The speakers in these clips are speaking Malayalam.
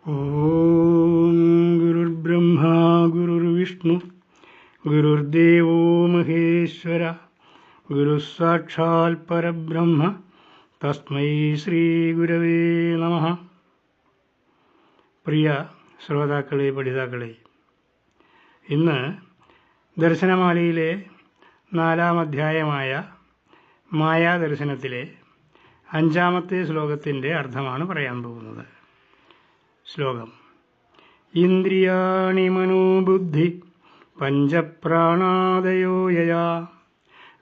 ഓം ഗുരുർബ്രഹ്മ ഗുരുർവിഷ്ണു ഗുരുർദേവോ മഹേശ്വര ഗുരുസാക്ഷാൽ പരബ്രഹ്മ തസ്മൈ ശ്രീ ഗുരവേ നമഃ. പ്രിയ ശ്രോതാക്കളെ, പഠിതാക്കളെ, ഇന്ന് ദർശനമാലയിലെ 4-ാം അധ്യായമായ മായാദർശനത്തിലെ 5-ാമത്തെ ശ്ലോകത്തിൻ്റെ അർത്ഥമാണ് പറയാൻ പോകുന്നത്. ശ്ലോകം: ഇന്ദ്രിയാണി മനോബുദ്ധി പഞ്ചപ്രാണാദയോ യയാ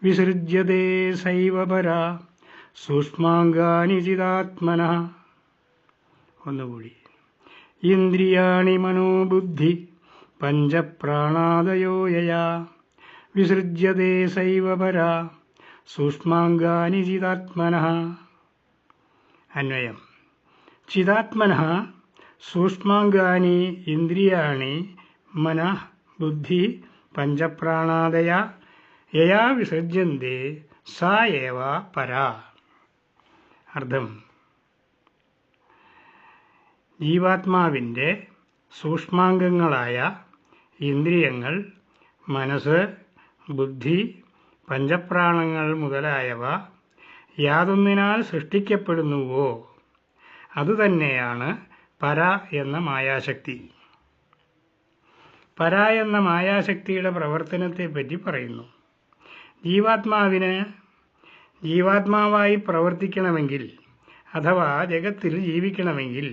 വിസൃജ്യതേ സൈവ പരാ സൂക്ഷ്മാംഗാനി ചിദാത്മനഃ. ഒന്നുകൂടി: ഇന്ദ്രിയാണി മനോബുദ്ധി പഞ്ചപ്രാണാദയോ യയാ വിസൃജ്യതേ സൈവ പരാ സൂക്ഷ്മാംഗാനി ചിദാത്മനഃ. അന്വയം: ചിദാത്മനഃ സൂക്ഷ്മാംഗാനി ഇന്ദ്രിയാണി മനഃ ബുദ്ധി പഞ്ചപ്രാണാദയ യയാ വിസർജ്യന്തെ സാ ഏവ പരാ. അർത്ഥം: ജീവാത്മാവിൻ്റെ സൂക്ഷ്മാംഗങ്ങളായ ഇന്ദ്രിയങ്ങൾ, മനസ്സ്, ബുദ്ധി, പഞ്ചപ്രാണങ്ങൾ മുതലായവ യാതൊന്നിനാൽ സൃഷ്ടിക്കപ്പെടുന്നുവോ അതുതന്നെയാണ് പര എന്ന മായാശക്തി. പര എന്ന മായാശക്തിയുടെ പ്രവർത്തനത്തെപ്പറ്റി പറയുന്നു. ജീവാത്മാവിന് ജീവാത്മാവായി പ്രവർത്തിക്കണമെങ്കിൽ അഥവാ ജഗത്തിൽ ജീവിക്കണമെങ്കിൽ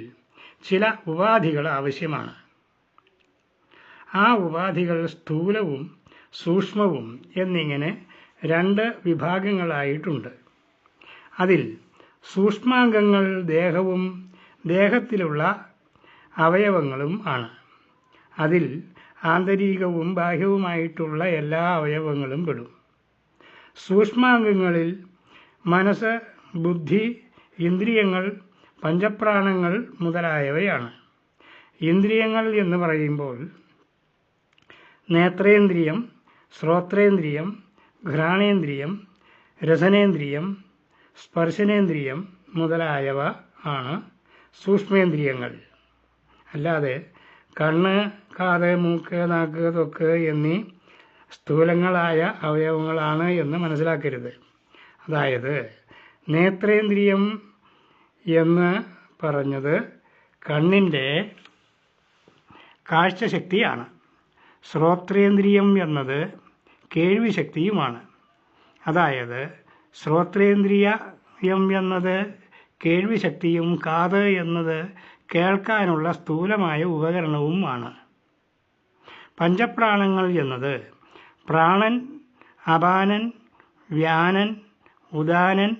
ചില ഉപാധികൾ ആവശ്യമാണ്. ആ ഉപാധികൾ സ്ഥൂലവും സൂക്ഷ്മവും എന്നിങ്ങനെ 2 വിഭാഗങ്ങളായിട്ടുണ്ട്. അതിൽ സൂക്ഷ്മാംഗങ്ങൾ ദേഹവും ദേഹത്തിലുള്ള അവയവങ്ങളും ആണ്. അതിൽ ആന്തരികവും ബാഹ്യവുമായിട്ടുള്ള എല്ലാ അവയവങ്ങളും പെടും. സൂക്ഷ്മാംഗങ്ങളിൽ മനസ്സ്, ബുദ്ധി, ഇന്ദ്രിയങ്ങൾ, പഞ്ചപ്രാണങ്ങൾ മുതലായവയാണ്. ഇന്ദ്രിയങ്ങൾ എന്ന് പറയുമ്പോൾ നേത്രേന്ദ്രിയം, ശ്രോത്രേന്ദ്രിയം, ഘ്രാണേന്ദ്രിയം, രസനേന്ദ്രിയം, സ്പർശനേന്ദ്രിയം മുതലായവ ആണ് സൂക്ഷ്മേന്ദ്രിയങ്ങൾ. അല്ലാതെ കണ്ണ്, കാത്, മൂക്ക്, നാക്ക്, ത്വക്ക് എന്നീ സ്ഥൂലങ്ങളായ അവയവങ്ങളാണ് എന്ന് മനസ്സിലാക്കരുത്. അതായത് നേത്രേന്ദ്രിയം എന്ന് പറഞ്ഞത് കണ്ണിൻ്റെ കാഴ്ചശക്തിയാണ്. ശ്രോത്രേന്ദ്രിയം എന്നത് കേൾവിശക്തിയുമാണ്. അതായത് ശ്രോത്രേന്ദ്രിയം എന്നത് കേൾവിശക്തിയും കാത് എന്നത് കേൾക്കാനുള്ള സ്ഥൂലമായ ഉപകരണവുമാണ്. പഞ്ചപ്രാണങ്ങൾ എന്നത് പ്രാണൻ, അപാനൻ, വ്യാനൻ, ഉദാനൻ,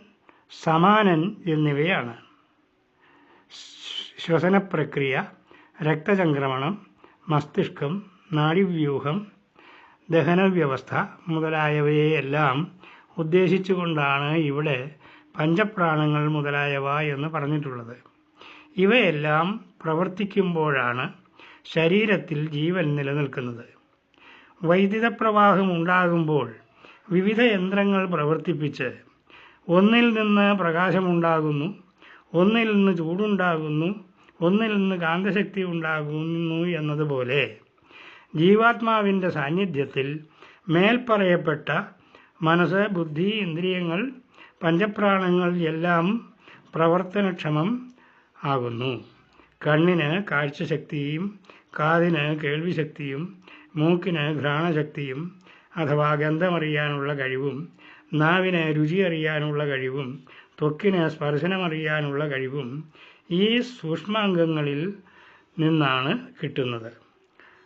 സമാനൻ എന്നിവയാണ്. ശ്വസനപ്രക്രിയ, രക്തചംക്രമണം, മസ്തിഷ്കം, നാഡീവ്യൂഹം, ദഹനവ്യവസ്ഥ മുതലായവയെല്ലാം ഉദ്ദേശിച്ചുകൊണ്ടാണ് ഇവിടെ പഞ്ചപ്രാണങ്ങൾ മുതലായവ എന്ന് പറഞ്ഞിട്ടുള്ളത്. ഇവയെല്ലാം പ്രവർത്തിക്കുമ്പോഴാണ് ശരീരത്തിൽ ജീവൻ നിലനിൽക്കുന്നത്. വൈദ്യുത പ്രവാഹം ഉണ്ടാകുമ്പോൾ വിവിധ യന്ത്രങ്ങൾ പ്രവർത്തിപ്പിച്ച് ഒന്നിൽ നിന്ന് പ്രകാശമുണ്ടാകുന്നു, ഒന്നിൽ നിന്ന് ചൂടുണ്ടാകുന്നു, ഒന്നിൽ നിന്ന് കാന്തശക്തി ഉണ്ടാകുന്നു എന്നതുപോലെ ജീവാത്മാവിൻ്റെ സാന്നിധ്യത്തിൽ മേൽപ്പറയപ്പെട്ട മനസ്സ്, ബുദ്ധി, ഇന്ദ്രിയങ്ങൾ, പഞ്ചപ്രാണങ്ങൾ എല്ലാം പ്രവർത്തനക്ഷമം ആകുന്നു. കണ്ണിന് കാഴ്ചശക്തിയും, കാതിന് കേൾവിശക്തിയും, മൂക്കിന് ഘ്രാണശക്തിയും അഥവാ ഗന്ധമറിയാനുള്ള കഴിവും, നാവിന് രുചി അറിയാനുള്ള കഴിവും, ത്വക്കിന് സ്പർശനമറിയാനുള്ള കഴിവും ഈ സൂക്ഷ്മാംഗങ്ങളിൽ നിന്നാണ് കിട്ടുന്നത്.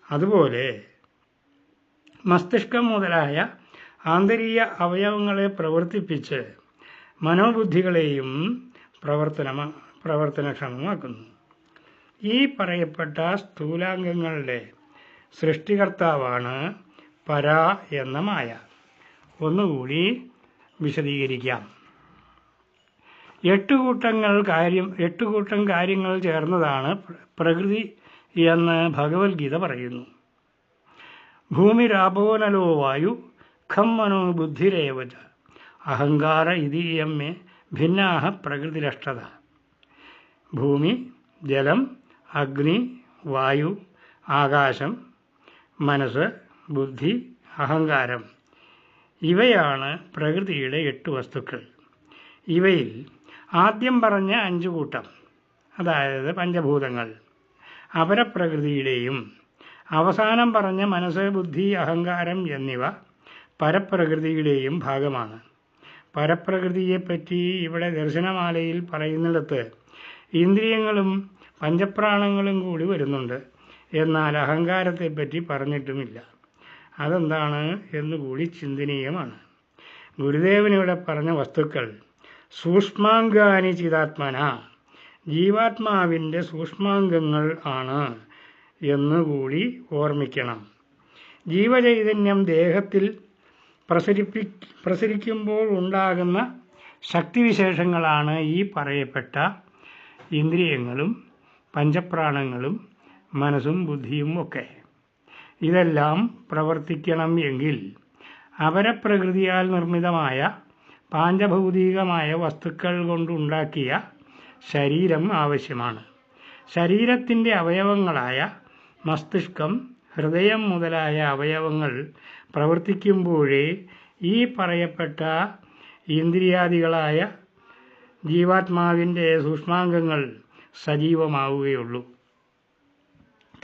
അതുപോലെ മസ്തിഷ്കം മുതലായ ആന്തരിക അവയവങ്ങളെ പ്രവർത്തിപ്പിച്ച് മനോബുദ്ധികളെയും പ്രവർത്തനക്ഷമമാക്കുന്നു. ഈ പറയപ്പെട്ട സ്ഥൂലാംഗങ്ങളുടെ സൃഷ്ടികർത്താവാണ് പര എന്ന മായ. ഒന്നുകൂടി വിശദീകരിക്കാം. 8 കൂട്ടം കാര്യങ്ങൾ ചേർന്നതാണ് പ്രകൃതി എന്ന് ഭഗവത്ഗീത പറയുന്നു. ഭൂമിരാപോനലോ വായു ഖം മനോ ബുദ്ധിരേവച അഹങ്കാര ഇതീയം മേ ഭിന്നാഹ പ്രകൃതിരഷ്ടത. ഭൂമി, ജലം, അഗ്നി, വായു, ആകാശം, മനസ്സ്, ബുദ്ധി, അഹങ്കാരം. ഇവയാണ് പ്രകൃതിയുടെ 8 വസ്തുക്കൾ. ഇവയിൽ ആദ്യം പറഞ്ഞ 5 കൂട്ടം, അതായത് പഞ്ചഭൂതങ്ങൾ, അപരപ്രകൃതിയുടെയും അവസാനം പറഞ്ഞ മനസ്സ്, ബുദ്ധി, അഹങ്കാരം എന്നിവ പരപ്രകൃതിയുടെയും ഭാഗമാണ്. പരപ്രകൃതിയെപ്പറ്റി ഇവിടെ ദർശനമാലയിൽ പറയുന്നിടത്ത് ഇന്ദ്രിയങ്ങളും പഞ്ചപ്രാണങ്ങളും കൂടി വരുന്നുണ്ട്. എന്നാൽ അഹങ്കാരത്തെപ്പറ്റി പറഞ്ഞിട്ടുമില്ല. അതെന്താണ് എന്നുകൂടി ചിന്തനീയമാണ്. ഗുരുദേവനിവിടെ പറഞ്ഞ വസ്തുക്കൾ സൂക്ഷ്മാംഗാനി ചിതാത്മന, ജീവാത്മാവിൻ്റെ സൂക്ഷ്മാംഗങ്ങൾ ആണ് എന്നുകൂടി ഓർമ്മിക്കണം. ജീവചൈതന്യം ദേഹത്തിൽ പ്രസരിക്കുമ്പോൾ ഉണ്ടാകുന്ന ശക്തിവിശേഷങ്ങളാണ് ഈ പറയപ്പെട്ട ഇന്ദ്രിയങ്ങളും പഞ്ചപ്രാണങ്ങളും മനസ്സും ബുദ്ധിയും ഒക്കെ. ഇതെല്ലാം പ്രവർത്തിക്കണം എങ്കിൽ അപരപ്രകൃതിയാൽ നിർമ്മിതമായ പാഞ്ചഭൗതികമായ വസ്തുക്കൾ കൊണ്ടുണ്ടാക്കിയ ശരീരം ആവശ്യമാണ്. ശരീരത്തിൻ്റെ അവയവങ്ങളായ മസ്തിഷ്കം, ഹൃദയം മുതലായ അവയവങ്ങൾ പ്രവർത്തിക്കുമ്പോഴേ ഈ പറയപ്പെട്ട ഇന്ദ്രിയാദികളായ ജീവാത്മാവിൻ്റെ സൂക്ഷ്മാംഗങ്ങൾ സജീവമാവുകയുള്ളൂ.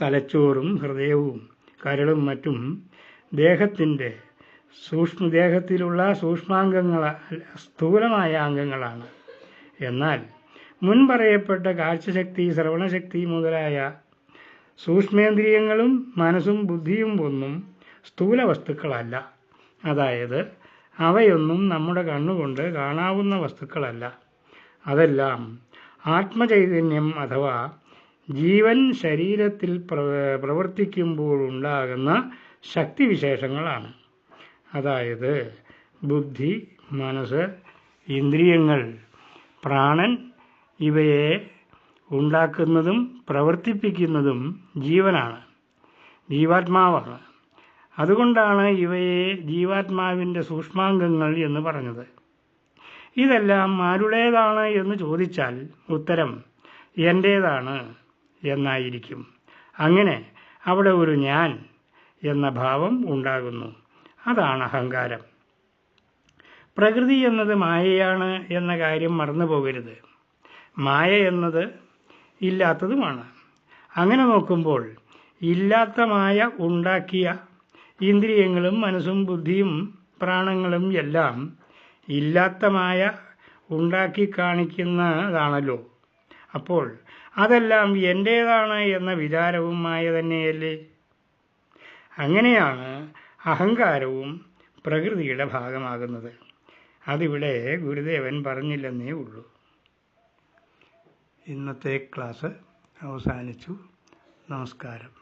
തലച്ചോറും ഹൃദയവും കരളും മറ്റും ദേഹത്തിലുള്ള സൂക്ഷ്മാംഗങ്ങൾ, സ്ഥൂലമായ അംഗങ്ങളാണ്. എന്നാൽ മുൻപറയപ്പെട്ട കാഴ്ചശക്തി, ശ്രവണശക്തി മുതലായ സൂക്ഷ്മേന്ദ്രിയങ്ങളും മനസ്സും ബുദ്ധിയും ഒന്നും സ്ഥൂല വസ്തുക്കളല്ല. അതായത് അവയൊന്നും നമ്മുടെ കണ്ണുകൊണ്ട് കാണാവുന്ന വസ്തുക്കളല്ല. അതെല്ലാം ആത്മചൈതന്യം അഥവാ ജീവൻ ശരീരത്തിൽ പ്രവർത്തിക്കുമ്പോഴുണ്ടാകുന്ന ശക്തിവിശേഷങ്ങളാണ്. അതായത് ബുദ്ധി, മനസ്സ്, ഇന്ദ്രിയങ്ങൾ, പ്രാണൻ ഇവയെ ഉണ്ടാക്കുന്നതും പ്രവർത്തിപ്പിക്കുന്നതും ജീവാത്മാവാണ്. അതുകൊണ്ടാണ് ഇവയെ ജീവാത്മാവിൻ്റെ സൂക്ഷ്മാംഗങ്ങൾ എന്ന് പറഞ്ഞത്. ഇതെല്ലാം ആരുടേതാണ് എന്ന് ചോദിച്ചാൽ ഉത്തരം എൻ്റേതാണ് എന്നായിരിക്കും. അങ്ങനെ അവിടെ ഒരു ഞാൻ എന്ന ഭാവം ഉണ്ടാകുന്നു. അതാണ് അഹങ്കാരം. പ്രകൃതി എന്നത് മായയാണ് എന്ന കാര്യം മറന്നു പോകരുത്. മായ എന്നത് ഇല്ലാത്തതുമാണ്. അങ്ങനെ നോക്കുമ്പോൾ ഇല്ലാത്ത മായ ഉണ്ടാക്കിയ ഇന്ദ്രിയങ്ങളും മനസ്സും ബുദ്ധിയും പ്രാണങ്ങളും എല്ലാം ഇല്ലാത്ത മായ ഉണ്ടാക്കി കാണിക്കുന്നതാണല്ലോ. അപ്പോൾ അതെല്ലാം എൻ്റേതാണ് എന്ന വിചാരവും മായ തന്നെയല്ലേ? അങ്ങനെയാണ് അഹങ്കാരവും പ്രകൃതിയുടെ ഭാഗമാകുന്നത്. അതിവിടെ ഗുരുദേവൻ പറഞ്ഞില്ലെന്നേ ഉള്ളൂ. ഇന്നത്തെ ക്ലാസ് അവസാനിച്ചു. നമസ്കാരം.